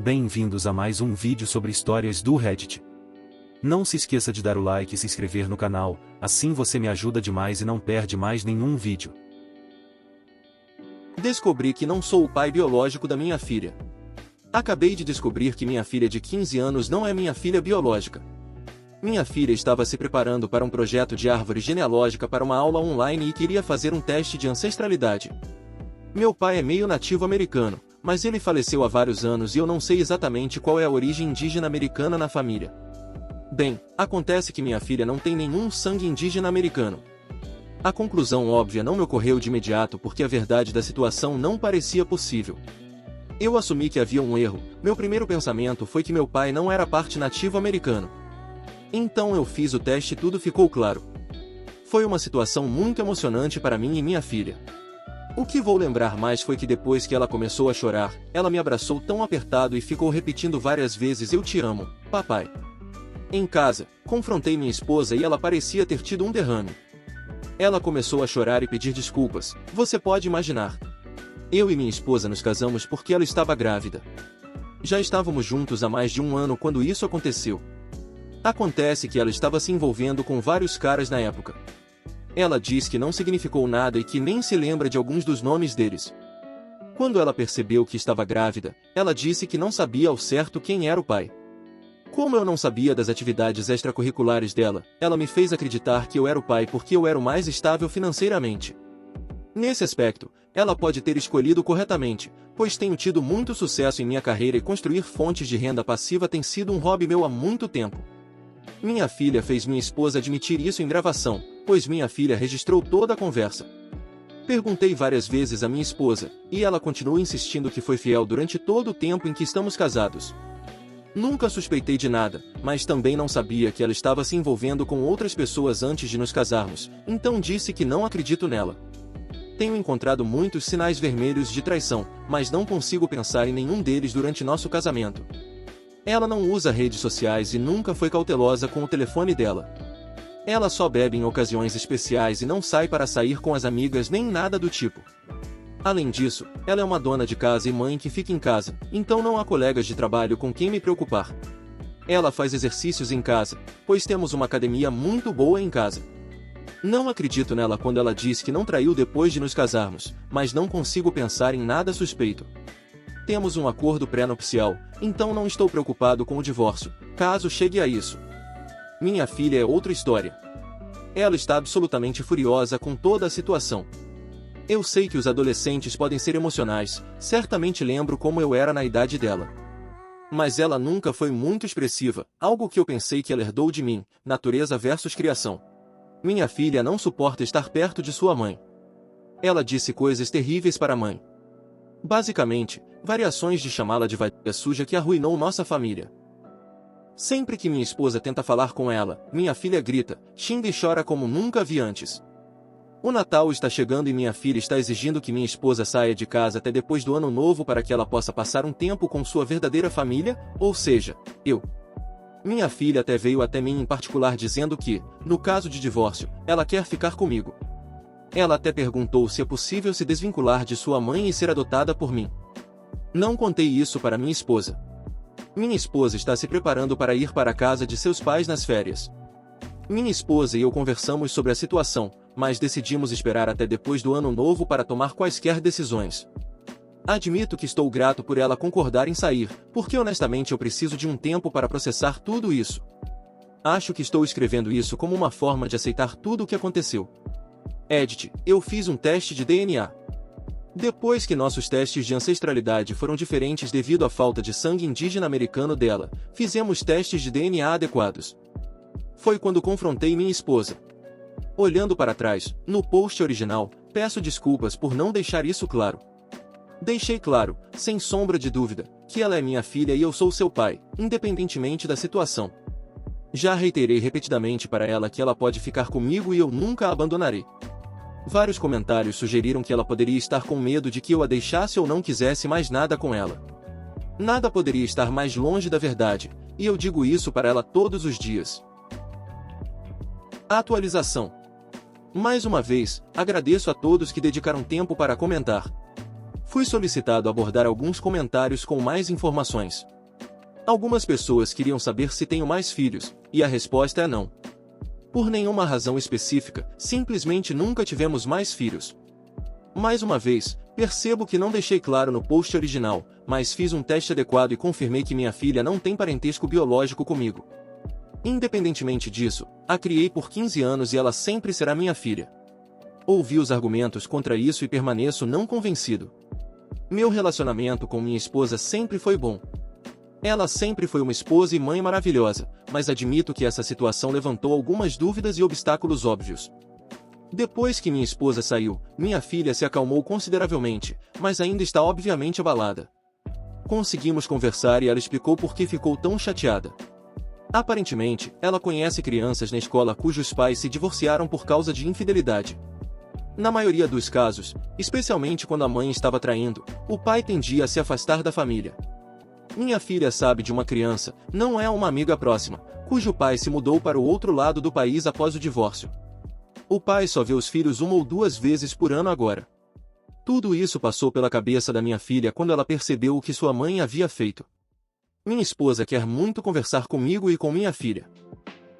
Bem-vindos a mais um vídeo sobre histórias do Reddit. Não se esqueça de dar o like e se inscrever no canal, assim você me ajuda demais e não perde mais nenhum vídeo. Descobri que não sou o pai biológico da minha filha. Acabei de descobrir que minha filha de 15 anos não é minha filha biológica. Minha filha estava se preparando para um projeto de árvore genealógica para uma aula online e queria fazer um teste de ancestralidade. Meu pai é meio nativo americano, mas ele faleceu há vários anos e eu não sei exatamente qual é a origem indígena americana na família. Bem, acontece que minha filha não tem nenhum sangue indígena americano. A conclusão óbvia não me ocorreu de imediato porque a verdade da situação não parecia possível. Eu assumi que havia um erro. Meu primeiro pensamento foi que meu pai não era parte nativo americano. Então eu fiz o teste e tudo ficou claro. Foi uma situação muito emocionante para mim e minha filha. O que vou lembrar mais foi que depois que ela começou a chorar, ela me abraçou tão apertado e ficou repetindo várias vezes: "Eu te amo, papai." Em casa, confrontei minha esposa e ela parecia ter tido um derrame. Ela começou a chorar e pedir desculpas. Você pode imaginar. Eu e minha esposa nos casamos porque ela estava grávida. Já estávamos juntos há mais de um ano quando isso aconteceu. Acontece que ela estava se envolvendo com vários caras na época. Ela diz que não significou nada e que nem se lembra de alguns dos nomes deles. Quando ela percebeu que estava grávida, ela disse que não sabia ao certo quem era o pai. Como eu não sabia das atividades extracurriculares dela, ela me fez acreditar que eu era o pai porque eu era o mais estável financeiramente. Nesse aspecto, ela pode ter escolhido corretamente, pois tenho tido muito sucesso em minha carreira e construir fontes de renda passiva tem sido um hobby meu há muito tempo. Minha filha fez minha esposa admitir isso em gravação, pois minha filha registrou toda a conversa. Perguntei várias vezes à minha esposa, e ela continua insistindo que foi fiel durante todo o tempo em que estamos casados. Nunca suspeitei de nada, mas também não sabia que ela estava se envolvendo com outras pessoas antes de nos casarmos, então disse que não acredito nela. Tenho encontrado muitos sinais vermelhos de traição, mas não consigo pensar em nenhum deles durante nosso casamento. Ela não usa redes sociais e nunca foi cautelosa com o telefone dela. Ela só bebe em ocasiões especiais e não sai para sair com as amigas nem nada do tipo. Além disso, ela é uma dona de casa e mãe que fica em casa, então não há colegas de trabalho com quem me preocupar. Ela faz exercícios em casa, pois temos uma academia muito boa em casa. Não acredito nela quando ela diz que não traiu depois de nos casarmos, mas não consigo pensar em nada suspeito. Temos um acordo pré-nupcial, então não estou preocupado com o divórcio, caso chegue a isso. Minha filha é outra história. Ela está absolutamente furiosa com toda a situação. Eu sei que os adolescentes podem ser emocionais, certamente lembro como eu era na idade dela. Mas ela nunca foi muito expressiva, algo que eu pensei que ela herdou de mim, natureza versus criação. Minha filha não suporta estar perto de sua mãe. Ela disse coisas terríveis para a mãe. Basicamente, variações de chamá-la de vadia suja que arruinou nossa família. Sempre que minha esposa tenta falar com ela, minha filha grita, xinga e chora como nunca vi antes. O Natal está chegando e minha filha está exigindo que minha esposa saia de casa até depois do Ano Novo para que ela possa passar um tempo com sua verdadeira família, ou seja, eu. Minha filha até veio até mim em particular dizendo que, no caso de divórcio, ela quer ficar comigo. Ela até perguntou se é possível se desvincular de sua mãe e ser adotada por mim. Não contei isso para minha esposa. Minha esposa está se preparando para ir para a casa de seus pais nas férias. Minha esposa e eu conversamos sobre a situação, mas decidimos esperar até depois do Ano Novo para tomar quaisquer decisões. Admito que estou grato por ela concordar em sair, porque honestamente eu preciso de um tempo para processar tudo isso. Acho que estou escrevendo isso como uma forma de aceitar tudo o que aconteceu. Edit, eu fiz um teste de DNA. Depois que nossos testes de ancestralidade foram diferentes devido à falta de sangue indígena americano dela, fizemos testes de DNA adequados. Foi quando confrontei minha esposa. Olhando para trás, no post original, peço desculpas por não deixar isso claro. Deixei claro, sem sombra de dúvida, que ela é minha filha e eu sou seu pai, independentemente da situação. Já reiterei repetidamente para ela que ela pode ficar comigo e eu nunca a abandonarei. Vários comentários sugeriram que ela poderia estar com medo de que eu a deixasse ou não quisesse mais nada com ela. Nada poderia estar mais longe da verdade, e eu digo isso para ela todos os dias. Atualização. Mais uma vez, agradeço a todos que dedicaram tempo para comentar. Fui solicitado abordar alguns comentários com mais informações. Algumas pessoas queriam saber se tenho mais filhos, e a resposta é não. Por nenhuma razão específica, simplesmente nunca tivemos mais filhos. Mais uma vez, percebo que não deixei claro no post original, mas fiz um teste adequado e confirmei que minha filha não tem parentesco biológico comigo. Independentemente disso, a criei por 15 anos e ela sempre será minha filha. Ouvi os argumentos contra isso e permaneço não convencido. Meu relacionamento com minha esposa sempre foi bom. Ela sempre foi uma esposa e mãe maravilhosa, mas admito que essa situação levantou algumas dúvidas e obstáculos óbvios. Depois que minha esposa saiu, minha filha se acalmou consideravelmente, mas ainda está obviamente abalada. Conseguimos conversar e ela explicou por que ficou tão chateada. Aparentemente, ela conhece crianças na escola cujos pais se divorciaram por causa de infidelidade. Na maioria dos casos, especialmente quando a mãe estava traindo, o pai tendia a se afastar da família. Minha filha sabe de uma criança, não é uma amiga próxima, cujo pai se mudou para o outro lado do país após o divórcio. O pai só vê os filhos 1 ou 2 vezes por ano agora. Tudo isso passou pela cabeça da minha filha quando ela percebeu o que sua mãe havia feito. Minha esposa quer muito conversar comigo e com minha filha.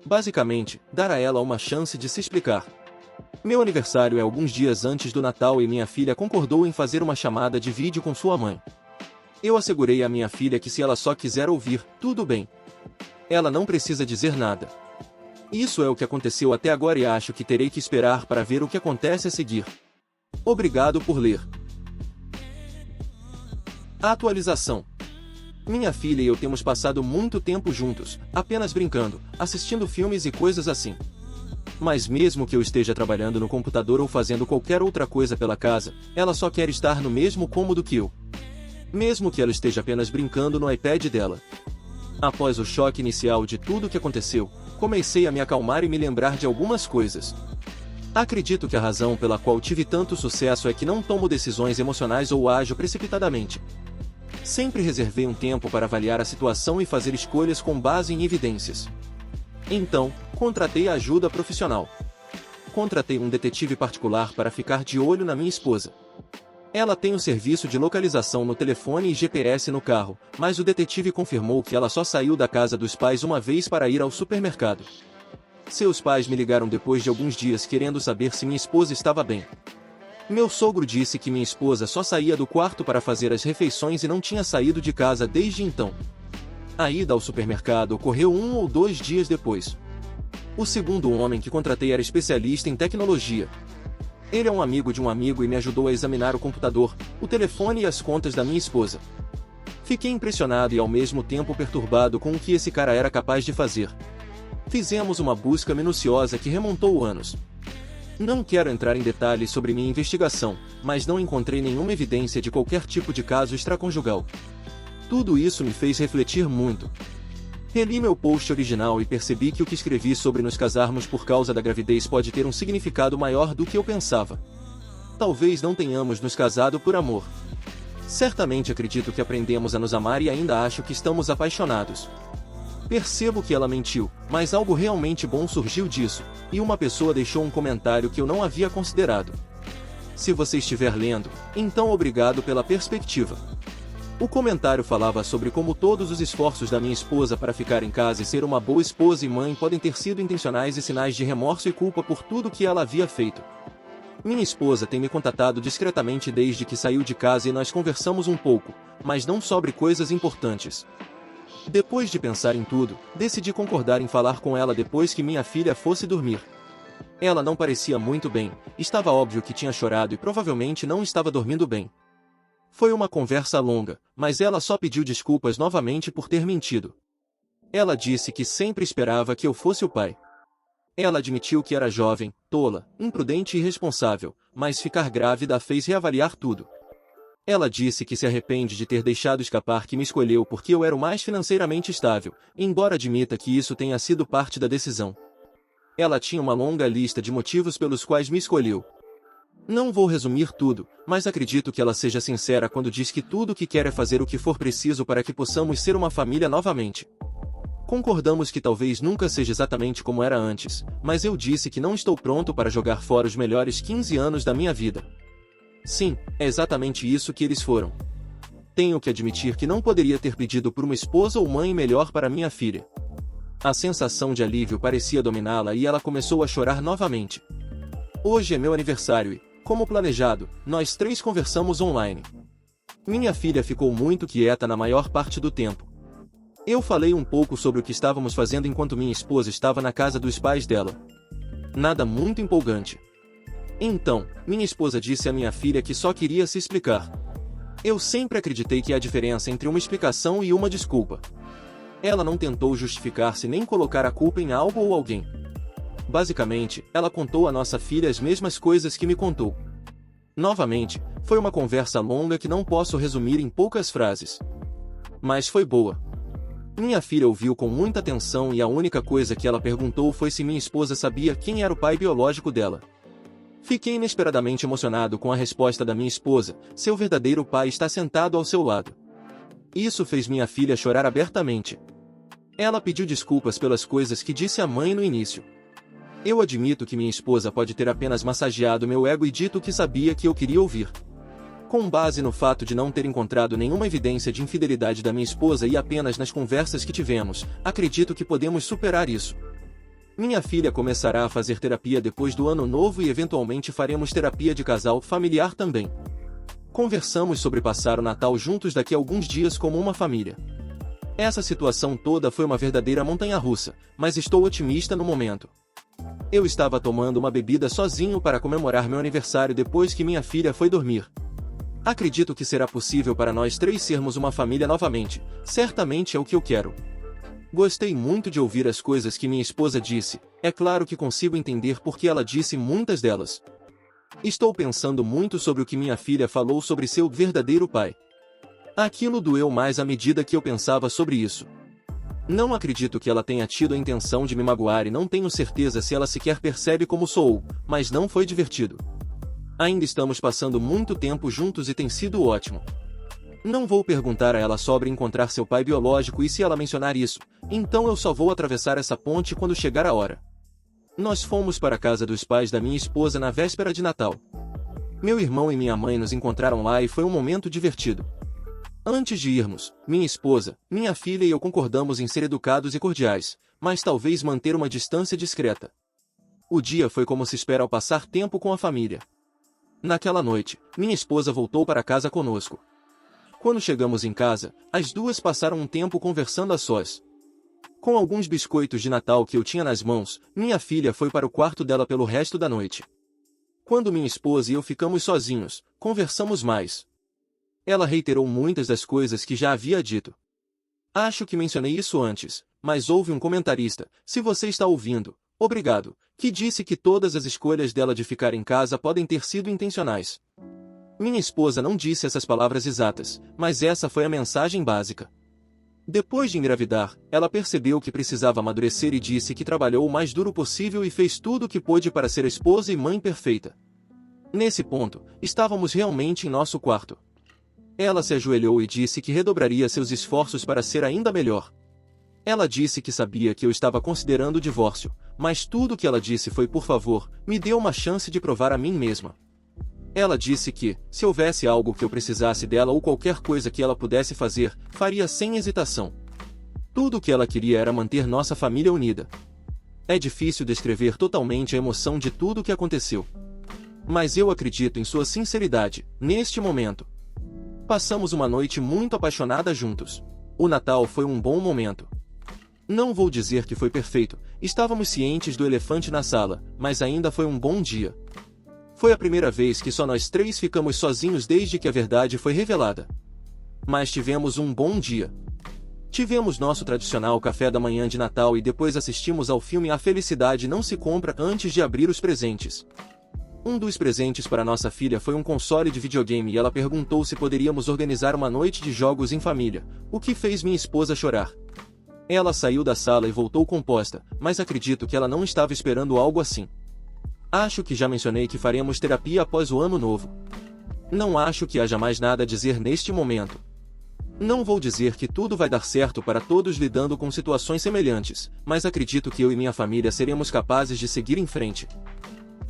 Basicamente, dar a ela uma chance de se explicar. Meu aniversário é alguns dias antes do Natal e minha filha concordou em fazer uma chamada de vídeo com sua mãe. Eu assegurei à minha filha que se ela só quiser ouvir, tudo bem. Ela não precisa dizer nada. Isso é o que aconteceu até agora e acho que terei que esperar para ver o que acontece a seguir. Obrigado por ler. Atualização. Minha filha e eu temos passado muito tempo juntos, apenas brincando, assistindo filmes e coisas assim. Mas mesmo que eu esteja trabalhando no computador ou fazendo qualquer outra coisa pela casa, ela só quer estar no mesmo cômodo que eu. Mesmo que ela esteja apenas brincando no iPad dela. Após o choque inicial de tudo o que aconteceu, comecei a me acalmar e me lembrar de algumas coisas. Acredito que a razão pela qual tive tanto sucesso é que não tomo decisões emocionais ou ajo precipitadamente. Sempre reservei um tempo para avaliar a situação e fazer escolhas com base em evidências. Então, contratei ajuda profissional. Contratei um detetive particular para ficar de olho na minha esposa. Ela tem um serviço de localização no telefone e GPS no carro, mas o detetive confirmou que ela só saiu da casa dos pais uma vez para ir ao supermercado. Seus pais me ligaram depois de alguns dias querendo saber se minha esposa estava bem. Meu sogro disse que minha esposa só saía do quarto para fazer as refeições e não tinha saído de casa desde então. A ida ao supermercado ocorreu 1 ou 2 dias depois. O segundo homem que contratei era especialista em tecnologia. Ele é um amigo de um amigo e me ajudou a examinar o computador, o telefone e as contas da minha esposa. Fiquei impressionado e ao mesmo tempo perturbado com o que esse cara era capaz de fazer. Fizemos uma busca minuciosa que remontou anos. Não quero entrar em detalhes sobre minha investigação, mas não encontrei nenhuma evidência de qualquer tipo de caso extraconjugal. Tudo isso me fez refletir muito. Reli meu post original e percebi que o que escrevi sobre nos casarmos por causa da gravidez pode ter um significado maior do que eu pensava. Talvez não tenhamos nos casado por amor. Certamente acredito que aprendemos a nos amar e ainda acho que estamos apaixonados. Percebo que ela mentiu, mas algo realmente bom surgiu disso, e uma pessoa deixou um comentário que eu não havia considerado. Se você estiver lendo, então obrigado pela perspectiva. O comentário falava sobre como todos os esforços da minha esposa para ficar em casa e ser uma boa esposa e mãe podem ter sido intencionais e sinais de remorso e culpa por tudo que ela havia feito. Minha esposa tem me contatado discretamente desde que saiu de casa e nós conversamos um pouco, mas não sobre coisas importantes. Depois de pensar em tudo, decidi concordar em falar com ela depois que minha filha fosse dormir. Ela não parecia muito bem, estava óbvio que tinha chorado e provavelmente não estava dormindo bem. Foi uma conversa longa, mas ela só pediu desculpas novamente por ter mentido. Ela disse que sempre esperava que eu fosse o pai. Ela admitiu que era jovem, tola, imprudente e irresponsável, mas ficar grávida a fez reavaliar tudo. Ela disse que se arrepende de ter deixado escapar que me escolheu porque eu era o mais financeiramente estável, embora admita que isso tenha sido parte da decisão. Ela tinha uma longa lista de motivos pelos quais me escolheu. Não vou resumir tudo, mas acredito que ela seja sincera quando diz que tudo o que quer é fazer o que for preciso para que possamos ser uma família novamente. Concordamos que talvez nunca seja exatamente como era antes, mas eu disse que não estou pronto para jogar fora os melhores 15 anos da minha vida. Sim, é exatamente isso que eles foram. Tenho que admitir que não poderia ter pedido por uma esposa ou mãe melhor para minha filha. A sensação de alívio parecia dominá-la e ela começou a chorar novamente. Hoje é meu aniversário e, como planejado, nós três conversamos online. Minha filha ficou muito quieta na maior parte do tempo. Eu falei um pouco sobre o que estávamos fazendo enquanto minha esposa estava na casa dos pais dela. Nada muito empolgante. Então, minha esposa disse à minha filha que só queria se explicar. Eu sempre acreditei que há diferença entre uma explicação e uma desculpa. Ela não tentou justificar-se nem colocar a culpa em algo ou alguém. Basicamente, ela contou à nossa filha as mesmas coisas que me contou. Novamente, foi uma conversa longa que não posso resumir em poucas frases. Mas foi boa. Minha filha ouviu com muita atenção e a única coisa que ela perguntou foi se minha esposa sabia quem era o pai biológico dela. Fiquei inesperadamente emocionado com a resposta da minha esposa: seu verdadeiro pai está sentado ao seu lado. Isso fez minha filha chorar abertamente. Ela pediu desculpas pelas coisas que disse à mãe no início. Eu admito que minha esposa pode ter apenas massageado meu ego e dito o que sabia que eu queria ouvir. Com base no fato de não ter encontrado nenhuma evidência de infidelidade da minha esposa e apenas nas conversas que tivemos, acredito que podemos superar isso. Minha filha começará a fazer terapia depois do ano novo e eventualmente faremos terapia de casal familiar também. Conversamos sobre passar o Natal juntos daqui a alguns dias como uma família. Essa situação toda foi uma verdadeira montanha-russa, mas estou otimista no momento. Eu estava tomando uma bebida sozinho para comemorar meu aniversário depois que minha filha foi dormir. Acredito que será possível para nós três sermos uma família novamente, certamente é o que eu quero. Gostei muito de ouvir as coisas que minha esposa disse, é claro que consigo entender por que ela disse muitas delas. Estou pensando muito sobre o que minha filha falou sobre seu verdadeiro pai. Aquilo doeu mais à medida que eu pensava sobre isso. Não acredito que ela tenha tido a intenção de me magoar e não tenho certeza se ela sequer percebe como sou, mas não foi divertido. Ainda estamos passando muito tempo juntos e tem sido ótimo. Não vou perguntar a ela sobre encontrar seu pai biológico e se ela mencionar isso, então eu só vou atravessar essa ponte quando chegar a hora. Nós fomos para a casa dos pais da minha esposa na véspera de Natal. Meu irmão e minha mãe nos encontraram lá e foi um momento divertido. Antes de irmos, minha esposa, minha filha e eu concordamos em ser educados e cordiais, mas talvez manter uma distância discreta. O dia foi como se espera ao passar tempo com a família. Naquela noite, minha esposa voltou para casa conosco. Quando chegamos em casa, as duas passaram um tempo conversando a sós. Com alguns biscoitos de Natal que eu tinha nas mãos, minha filha foi para o quarto dela pelo resto da noite. Quando minha esposa e eu ficamos sozinhos, conversamos mais. Ela reiterou muitas das coisas que já havia dito. Acho que mencionei isso antes, mas houve um comentarista, se você está ouvindo, obrigado, que disse que todas as escolhas dela de ficar em casa podem ter sido intencionais. Minha esposa não disse essas palavras exatas, mas essa foi a mensagem básica. Depois de engravidar, ela percebeu que precisava amadurecer e disse que trabalhou o mais duro possível e fez tudo o que pôde para ser a esposa e mãe perfeita. Nesse ponto, estávamos realmente em nosso quarto. Ela se ajoelhou e disse que redobraria seus esforços para ser ainda melhor. Ela disse que sabia que eu estava considerando o divórcio, mas tudo o que ela disse foi: por favor, me dê uma chance de provar a mim mesma. Ela disse que, se houvesse algo que eu precisasse dela ou qualquer coisa que ela pudesse fazer, faria sem hesitação. Tudo o que ela queria era manter nossa família unida. É difícil descrever totalmente a emoção de tudo o que aconteceu. Mas eu acredito em sua sinceridade, neste momento. Passamos uma noite muito apaixonada juntos. O Natal foi um bom momento. Não vou dizer que foi perfeito, estávamos cientes do elefante na sala, mas ainda foi um bom dia. Foi a primeira vez que só nós três ficamos sozinhos desde que a verdade foi revelada. Mas tivemos um bom dia. Tivemos nosso tradicional café da manhã de Natal e depois assistimos ao filme A Felicidade Não Se Compra antes de abrir os presentes. Um dos presentes para nossa filha foi um console de videogame e ela perguntou se poderíamos organizar uma noite de jogos em família, o que fez minha esposa chorar. Ela saiu da sala e voltou composta, mas acredito que ela não estava esperando algo assim. Acho que já mencionei que faremos terapia após o ano novo. Não acho que haja mais nada a dizer neste momento. Não vou dizer que tudo vai dar certo para todos lidando com situações semelhantes, mas acredito que eu e minha família seremos capazes de seguir em frente.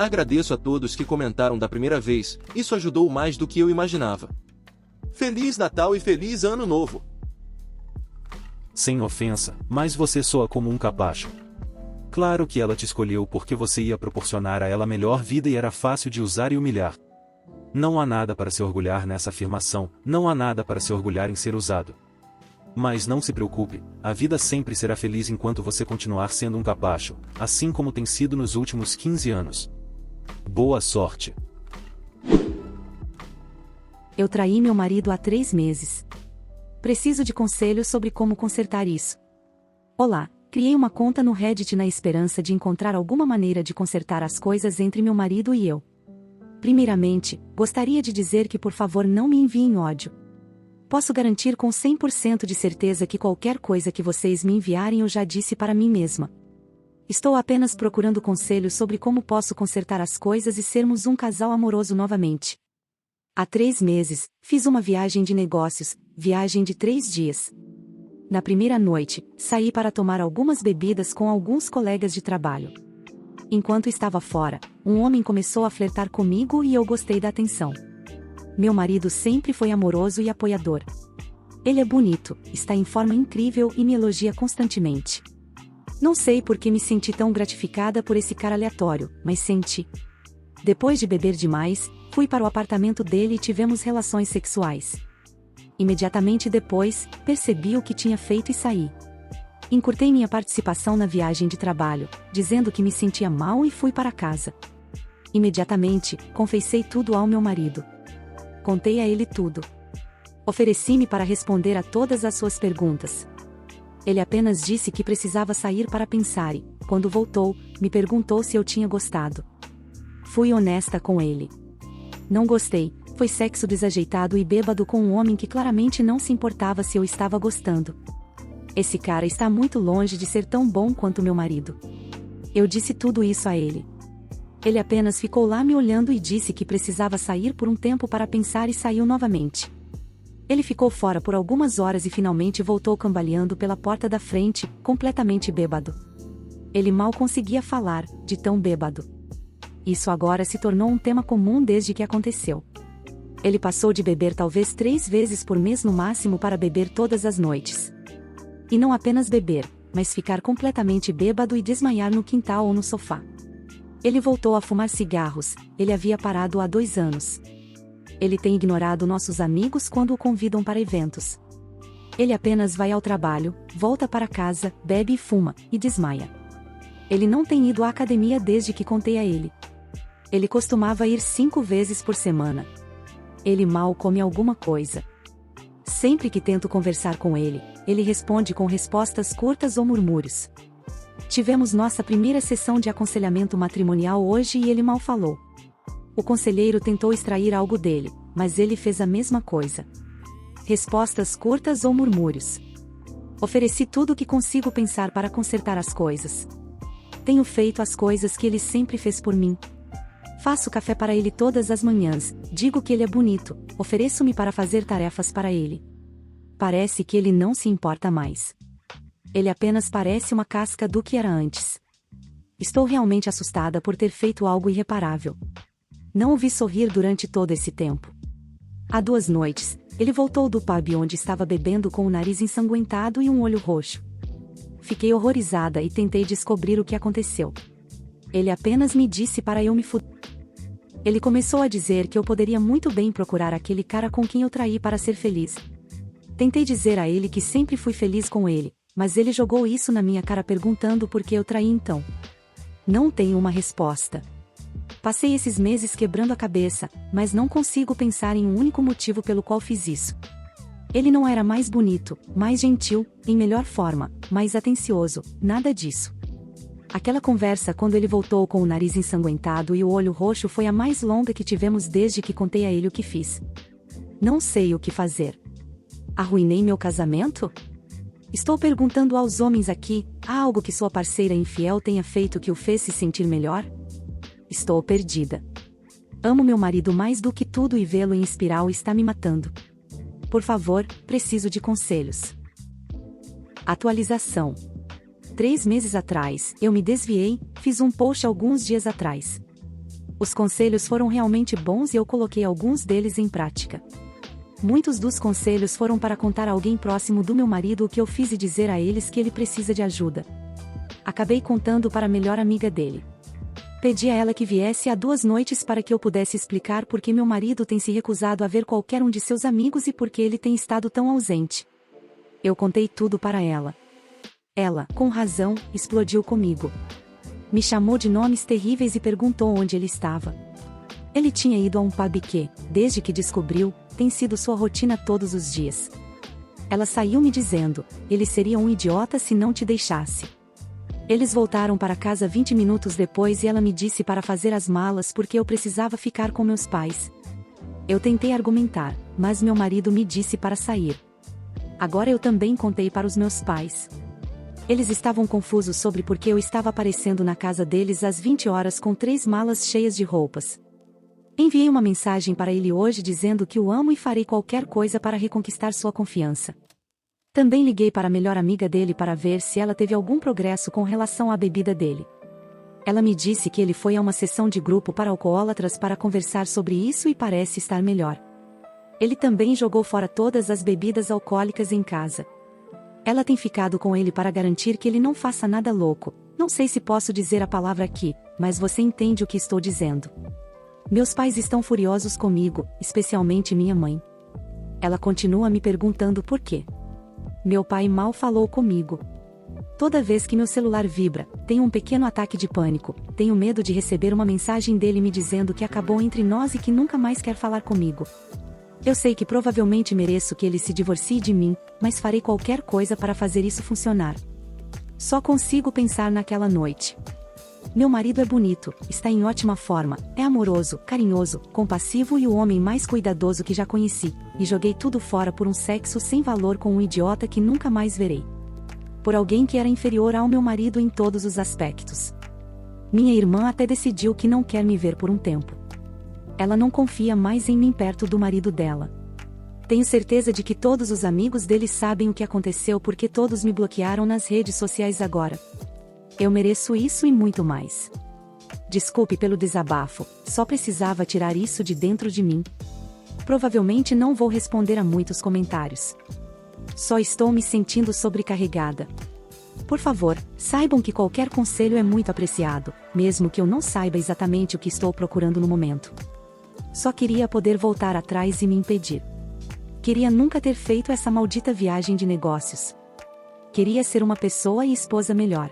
Agradeço a todos que comentaram da primeira vez, isso ajudou mais do que eu imaginava. Feliz Natal e Feliz Ano Novo! Sem ofensa, mas você soa como um capacho. Claro que ela te escolheu porque você ia proporcionar a ela a melhor vida e era fácil de usar e humilhar. Não há nada para se orgulhar nessa afirmação, não há nada para se orgulhar em ser usado. Mas não se preocupe, a vida sempre será feliz enquanto você continuar sendo um capacho, assim como tem sido nos últimos 15 anos. Boa sorte! Eu traí meu marido há 3 meses. Preciso de conselhos sobre como consertar isso. Olá, criei uma conta no Reddit na esperança de encontrar alguma maneira de consertar as coisas entre meu marido e eu. Primeiramente, gostaria de dizer que por favor não me enviem ódio. Posso garantir com 100% de certeza que qualquer coisa que vocês me enviarem eu já disse para mim mesma. Estou apenas procurando conselhos sobre como posso consertar as coisas e sermos um casal amoroso novamente. Há 3 meses, fiz uma viagem de negócios, viagem de 3 dias. Na primeira noite, saí para tomar algumas bebidas com alguns colegas de trabalho. Enquanto estava fora, um homem começou a flertar comigo e eu gostei da atenção. Meu marido sempre foi amoroso e apoiador. Ele é bonito, está em forma incrível e me elogia constantemente. Não sei por que me senti tão gratificada por esse cara aleatório, mas senti. Depois de beber demais, fui para o apartamento dele e tivemos relações sexuais. Imediatamente depois, percebi o que tinha feito e saí. Encurtei minha participação na viagem de trabalho, dizendo que me sentia mal e fui para casa. Imediatamente, confessei tudo ao meu marido. Contei a ele tudo. Ofereci-me para responder a todas as suas perguntas. Ele apenas disse que precisava sair para pensar e, quando voltou, me perguntou se eu tinha gostado. Fui honesta com ele. Não gostei, foi sexo desajeitado e bêbado com um homem que claramente não se importava se eu estava gostando. Esse cara está muito longe de ser tão bom quanto meu marido. Eu disse tudo isso a ele. Ele apenas ficou lá me olhando e disse que precisava sair por um tempo para pensar e saiu novamente. Ele ficou fora por algumas horas e finalmente voltou cambaleando pela porta da frente, completamente bêbado. Ele mal conseguia falar, de tão bêbado. Isso agora se tornou um tema comum desde que aconteceu. Ele passou de beber talvez 3 vezes por mês no máximo para beber todas as noites. E não apenas beber, mas ficar completamente bêbado e desmaiar no quintal ou no sofá. Ele voltou a fumar cigarros, ele havia parado há 2 anos. Ele tem ignorado nossos amigos quando o convidam para eventos. Ele apenas vai ao trabalho, volta para casa, bebe e fuma, e desmaia. Ele não tem ido à academia desde que contei a ele. Ele costumava ir 5 vezes por semana. Ele mal come alguma coisa. Sempre que tento conversar com ele, ele responde com respostas curtas ou murmúrios. Tivemos nossa primeira sessão de aconselhamento matrimonial hoje e ele mal falou. O conselheiro tentou extrair algo dele, mas ele fez a mesma coisa. Respostas curtas ou murmúrios. Ofereci tudo o que consigo pensar para consertar as coisas. Tenho feito as coisas que ele sempre fez por mim. Faço café para ele todas as manhãs, digo que ele é bonito, ofereço-me para fazer tarefas para ele. Parece que ele não se importa mais. Ele apenas parece uma casca do que era antes. Estou realmente assustada por ter feito algo irreparável. Não o vi sorrir durante todo esse tempo. Há 2 noites, ele voltou do pub onde estava bebendo com o nariz ensanguentado e um olho roxo. Fiquei horrorizada e tentei descobrir o que aconteceu. Ele apenas me disse para eu me fuder. Ele começou a dizer que eu poderia muito bem procurar aquele cara com quem eu traí para ser feliz. Tentei dizer a ele que sempre fui feliz com ele, mas ele jogou isso na minha cara perguntando por que eu traí então. Não tenho uma resposta. Passei esses meses quebrando a cabeça, mas não consigo pensar em um único motivo pelo qual fiz isso. Ele não era mais bonito, mais gentil, em melhor forma, mais atencioso, nada disso. Aquela conversa quando ele voltou com o nariz ensanguentado e o olho roxo foi a mais longa que tivemos desde que contei a ele o que fiz. Não sei o que fazer. Arruinei meu casamento? Estou perguntando aos homens aqui, há algo que sua parceira infiel tenha feito que o fez se sentir melhor? Estou perdida. Amo meu marido mais do que tudo e vê-lo em espiral está me matando. Por favor, preciso de conselhos. Atualização. 3 meses atrás, eu me desviei, fiz um post alguns dias atrás. Os conselhos foram realmente bons e eu coloquei alguns deles em prática. Muitos dos conselhos foram para contar a alguém próximo do meu marido o que eu fiz e dizer a eles que ele precisa de ajuda. Acabei contando para a melhor amiga dele. Pedi a ela que viesse há 2 noites para que eu pudesse explicar por que meu marido tem se recusado a ver qualquer um de seus amigos e por que ele tem estado tão ausente. Eu contei tudo para ela. Ela, com razão, explodiu comigo. Me chamou de nomes terríveis e perguntou onde ele estava. Ele tinha ido a um pub que, desde que descobriu, tem sido sua rotina todos os dias. Ela saiu me dizendo, ele seria um idiota se não te deixasse. Eles voltaram para casa 20 minutos depois e ela me disse para fazer as malas porque eu precisava ficar com meus pais. Eu tentei argumentar, mas meu marido me disse para sair. Agora eu também contei para os meus pais. Eles estavam confusos sobre por que eu estava aparecendo na casa deles às 20 horas com 3 malas cheias de roupas. Enviei uma mensagem para ele hoje dizendo que o amo e farei qualquer coisa para reconquistar sua confiança. Também liguei para a melhor amiga dele para ver se ela teve algum progresso com relação à bebida dele. Ela me disse que ele foi a uma sessão de grupo para alcoólatras para conversar sobre isso e parece estar melhor. Ele também jogou fora todas as bebidas alcoólicas em casa. Ela tem ficado com ele para garantir que ele não faça nada louco. Não sei se posso dizer a palavra aqui, mas você entende o que estou dizendo. Meus pais estão furiosos comigo, especialmente minha mãe. Ela continua me perguntando por quê. Meu pai mal falou comigo. Toda vez que meu celular vibra, tenho um pequeno ataque de pânico, tenho medo de receber uma mensagem dele me dizendo que acabou entre nós e que nunca mais quer falar comigo. Eu sei que provavelmente mereço que ele se divorcie de mim, mas farei qualquer coisa para fazer isso funcionar. Só consigo pensar naquela noite. Meu marido é bonito, está em ótima forma, é amoroso, carinhoso, compassivo e o homem mais cuidadoso que já conheci, e joguei tudo fora por um sexo sem valor com um idiota que nunca mais verei. Por alguém que era inferior ao meu marido em todos os aspectos. Minha irmã até decidiu que não quer me ver por um tempo. Ela não confia mais em mim perto do marido dela. Tenho certeza de que todos os amigos dele sabem o que aconteceu porque todos me bloquearam nas redes sociais agora. Eu mereço isso e muito mais. Desculpe pelo desabafo, só precisava tirar isso de dentro de mim. Provavelmente não vou responder a muitos comentários. Só estou me sentindo sobrecarregada. Por favor, saibam que qualquer conselho é muito apreciado, mesmo que eu não saiba exatamente o que estou procurando no momento. Só queria poder voltar atrás e me impedir. Queria nunca ter feito essa maldita viagem de negócios. Queria ser uma pessoa e esposa melhor.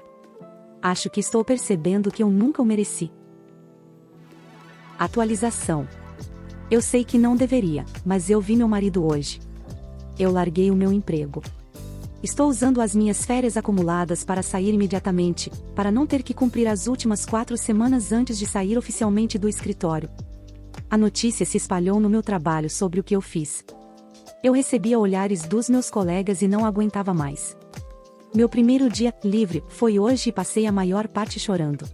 Acho que estou percebendo que eu nunca o mereci. Atualização. Eu sei que não deveria, mas eu vi meu marido hoje. Eu larguei o meu emprego. Estou usando as minhas férias acumuladas para sair imediatamente, para não ter que cumprir as últimas 4 semanas antes de sair oficialmente do escritório. A notícia se espalhou no meu trabalho sobre o que eu fiz. Eu recebia olhares dos meus colegas e não aguentava mais. Meu primeiro dia livre foi hoje e passei a maior parte chorando.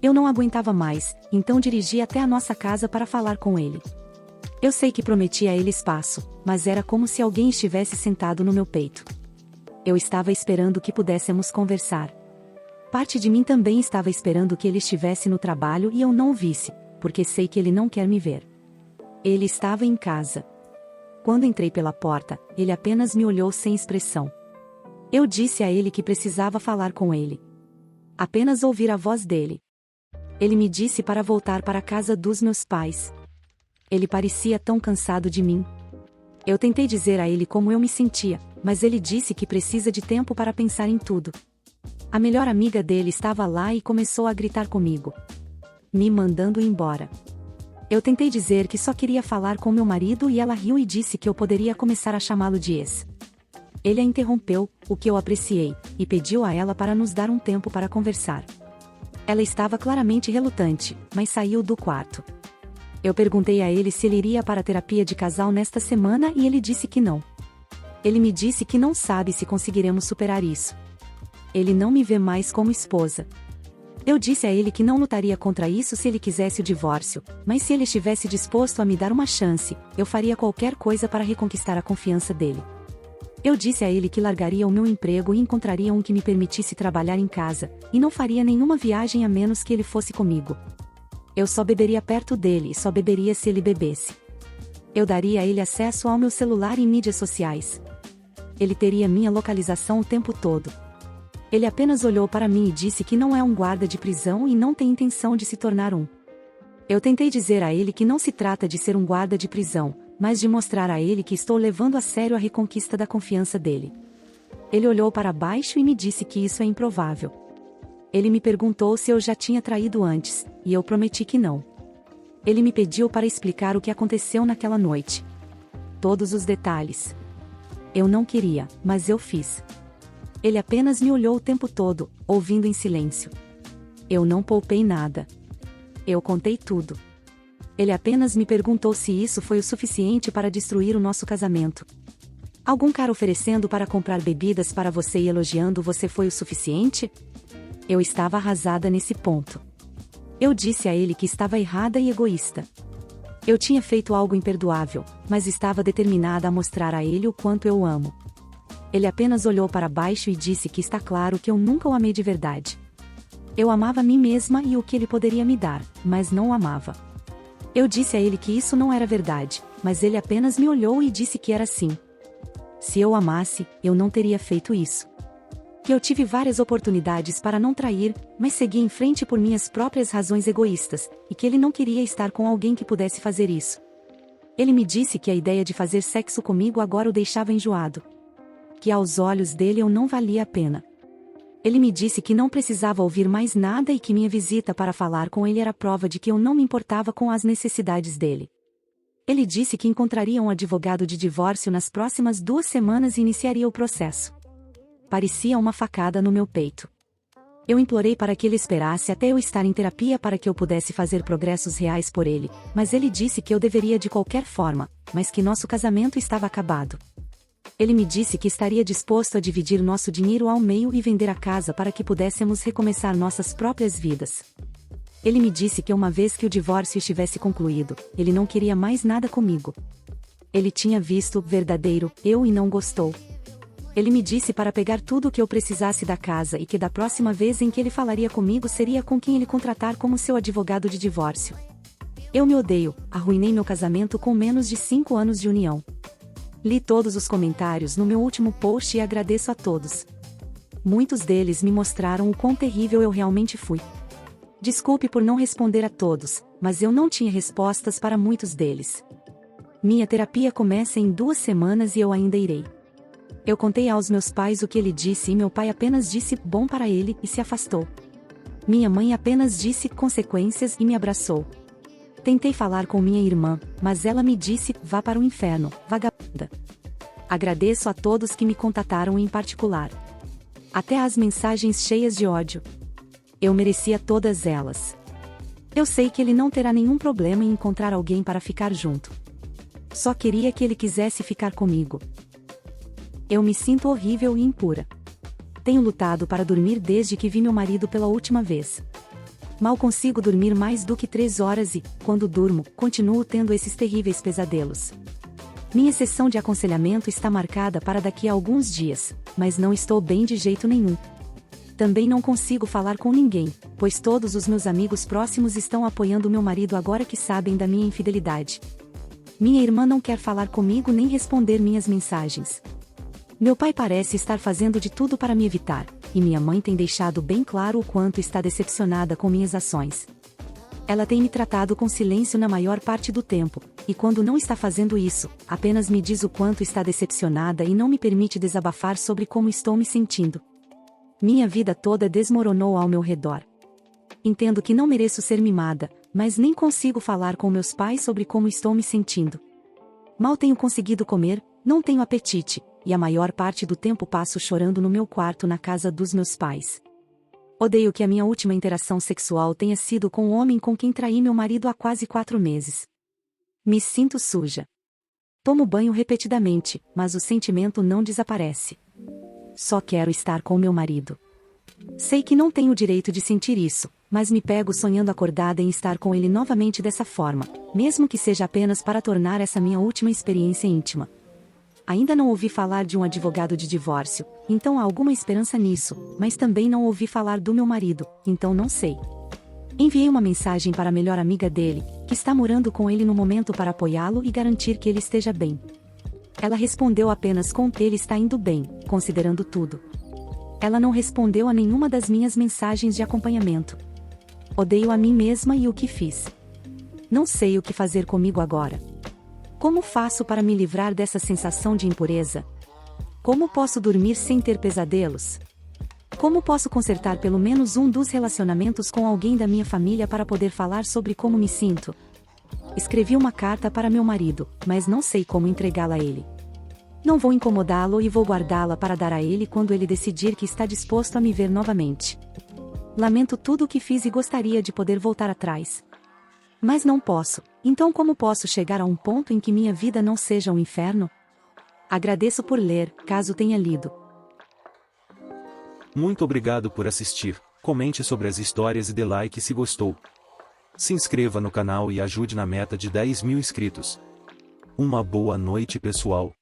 Eu não aguentava mais, então dirigi até a nossa casa para falar com ele. Eu sei que prometi a ele espaço, mas era como se alguém estivesse sentado no meu peito. Eu estava esperando que pudéssemos conversar. Parte de mim também estava esperando que ele estivesse no trabalho e eu não o visse, porque sei que ele não quer me ver. Ele estava em casa. Quando entrei pela porta, ele apenas me olhou sem expressão. Eu disse a ele que precisava falar com ele. Apenas ouvir a voz dele. Ele me disse para voltar para a casa dos meus pais. Ele parecia tão cansado de mim. Eu tentei dizer a ele como eu me sentia, mas ele disse que precisa de tempo para pensar em tudo. A melhor amiga dele estava lá e começou a gritar comigo, me mandando embora. Eu tentei dizer que só queria falar com meu marido e ela riu e disse que eu poderia começar a chamá-lo de ex. Ele a interrompeu, o que eu apreciei, e pediu a ela para nos dar um tempo para conversar. Ela estava claramente relutante, mas saiu do quarto. Eu perguntei a ele se ele iria para a terapia de casal nesta semana e ele disse que não. Ele me disse que não sabe se conseguiremos superar isso. Ele não me vê mais como esposa. Eu disse a ele que não lutaria contra isso se ele quisesse o divórcio, mas se ele estivesse disposto a me dar uma chance, eu faria qualquer coisa para reconquistar a confiança dele. Eu disse a ele que largaria o meu emprego e encontraria um que me permitisse trabalhar em casa, e não faria nenhuma viagem a menos que ele fosse comigo. Eu só beberia perto dele e só beberia se ele bebesse. Eu daria a ele acesso ao meu celular e mídias sociais. Ele teria minha localização o tempo todo. Ele apenas olhou para mim e disse que não é um guarda de prisão e não tem intenção de se tornar um. Eu tentei dizer a ele que não se trata de ser um guarda de prisão, mas de mostrar a ele que estou levando a sério a reconquista da confiança dele. Ele olhou para baixo e me disse que isso é improvável. Ele me perguntou se eu já tinha traído antes, e eu prometi que não. Ele me pediu para explicar o que aconteceu naquela noite. Todos os detalhes. Eu não queria, mas eu fiz. Ele apenas me olhou o tempo todo, ouvindo em silêncio. Eu não poupei nada. Eu contei tudo. Ele apenas me perguntou se isso foi o suficiente para destruir o nosso casamento. Algum cara oferecendo para comprar bebidas para você e elogiando você foi o suficiente? Eu estava arrasada nesse ponto. Eu disse a ele que estava errada e egoísta. Eu tinha feito algo imperdoável, mas estava determinada a mostrar a ele o quanto eu o amo. Ele apenas olhou para baixo e disse que está claro que eu nunca o amei de verdade. Eu amava a mim mesma e o que ele poderia me dar, mas não o amava. Eu disse a ele que isso não era verdade, mas ele apenas me olhou e disse que era sim. Se eu amasse, eu não teria feito isso. Que eu tive várias oportunidades para não trair, mas segui em frente por minhas próprias razões egoístas, e que ele não queria estar com alguém que pudesse fazer isso. Ele me disse que a ideia de fazer sexo comigo agora o deixava enjoado. Que aos olhos dele eu não valia a pena. Ele me disse que não precisava ouvir mais nada e que minha visita para falar com ele era prova de que eu não me importava com as necessidades dele. Ele disse que encontraria um advogado de divórcio nas próximas 2 semanas e iniciaria o processo. Parecia uma facada no meu peito. Eu implorei para que ele esperasse até eu estar em terapia para que eu pudesse fazer progressos reais por ele, mas ele disse que eu deveria de qualquer forma, mas que nosso casamento estava acabado. Ele me disse que estaria disposto a dividir nosso dinheiro ao meio e vender a casa para que pudéssemos recomeçar nossas próprias vidas. Ele me disse que uma vez que o divórcio estivesse concluído, ele não queria mais nada comigo. Ele tinha visto verdadeiro eu e não gostou. Ele me disse para pegar tudo o que eu precisasse da casa e que da próxima vez em que ele falaria comigo seria com quem ele contratar como seu advogado de divórcio. Eu me odeio, arruinei meu casamento com menos de 5 anos de união. Li todos os comentários no meu último post e agradeço a todos. Muitos deles me mostraram o quão terrível eu realmente fui. Desculpe por não responder a todos, mas eu não tinha respostas para muitos deles. Minha terapia começa em 2 semanas e eu ainda irei. Eu contei aos meus pais o que ele disse e meu pai apenas disse bom para ele e se afastou. Minha mãe apenas disse consequências e me abraçou. Tentei falar com minha irmã, mas ela me disse vá para o inferno, vagabunda. Agradeço a todos que me contataram em particular. Até as mensagens cheias de ódio. Eu merecia todas elas. Eu sei que ele não terá nenhum problema em encontrar alguém para ficar junto. Só queria que ele quisesse ficar comigo. Eu me sinto horrível e impura. Tenho lutado para dormir desde que vi meu marido pela última vez. Mal consigo dormir mais do que 3 horas e, quando durmo, continuo tendo esses terríveis pesadelos. Minha sessão de aconselhamento está marcada para daqui a alguns dias, mas não estou bem de jeito nenhum. Também não consigo falar com ninguém, pois todos os meus amigos próximos estão apoiando meu marido agora que sabem da minha infidelidade. Minha irmã não quer falar comigo nem responder minhas mensagens. Meu pai parece estar fazendo de tudo para me evitar, e minha mãe tem deixado bem claro o quanto está decepcionada com minhas ações. Ela tem me tratado com silêncio na maior parte do tempo, e quando não está fazendo isso, apenas me diz o quanto está decepcionada e não me permite desabafar sobre como estou me sentindo. Minha vida toda desmoronou ao meu redor. Entendo que não mereço ser mimada, mas nem consigo falar com meus pais sobre como estou me sentindo. Mal tenho conseguido comer, não tenho apetite, e a maior parte do tempo passo chorando no meu quarto na casa dos meus pais. Odeio que a minha última interação sexual tenha sido com o homem com quem traí meu marido há quase 4 meses. Me sinto suja. Tomo banho repetidamente, mas o sentimento não desaparece. Só quero estar com meu marido. Sei que não tenho o direito de sentir isso, mas me pego sonhando acordada em estar com ele novamente dessa forma, mesmo que seja apenas para tornar essa minha última experiência íntima. Ainda não ouvi falar de um advogado de divórcio, então há alguma esperança nisso, mas também não ouvi falar do meu marido, então não sei. Enviei uma mensagem para a melhor amiga dele, que está morando com ele no momento para apoiá-lo e garantir que ele esteja bem. Ela respondeu apenas com que ele está indo bem, considerando tudo. Ela não respondeu a nenhuma das minhas mensagens de acompanhamento. Odeio a mim mesma e o que fiz. Não sei o que fazer comigo agora. Como faço para me livrar dessa sensação de impureza? Como posso dormir sem ter pesadelos? Como posso consertar pelo menos um dos relacionamentos com alguém da minha família para poder falar sobre como me sinto? Escrevi uma carta para meu marido, mas não sei como entregá-la a ele. Não vou incomodá-lo e vou guardá-la para dar a ele quando ele decidir que está disposto a me ver novamente. Lamento tudo o que fiz e gostaria de poder voltar atrás. Mas não posso, então como posso chegar a um ponto em que minha vida não seja um inferno? Agradeço por ler, caso tenha lido. Muito obrigado por assistir, comente sobre as histórias e dê like se gostou. Se inscreva no canal e ajude na meta de 10.000 inscritos. Uma boa noite pessoal.